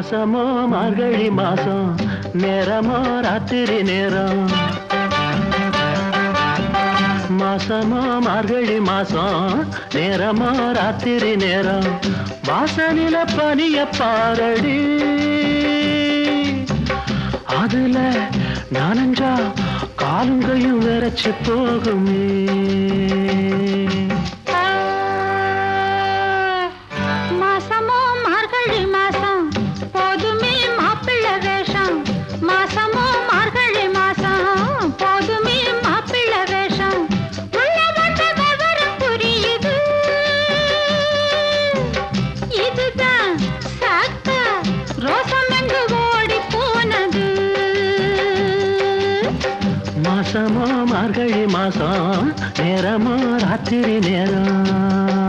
மாசமோ மார்கழி மாசம் நேரமோ ராத்திரி நேரம் மாசமோ மார்கழி மாசம் நேரமோ ராத்திரி நேரம் வாசலில பனிய பாரடி அதுல நானஞ்சா காலுங்கையும் விரைச்சு போகுமே மாசமோ மார்கழி மாசம் நேரமோ ராத்திரி நேரம்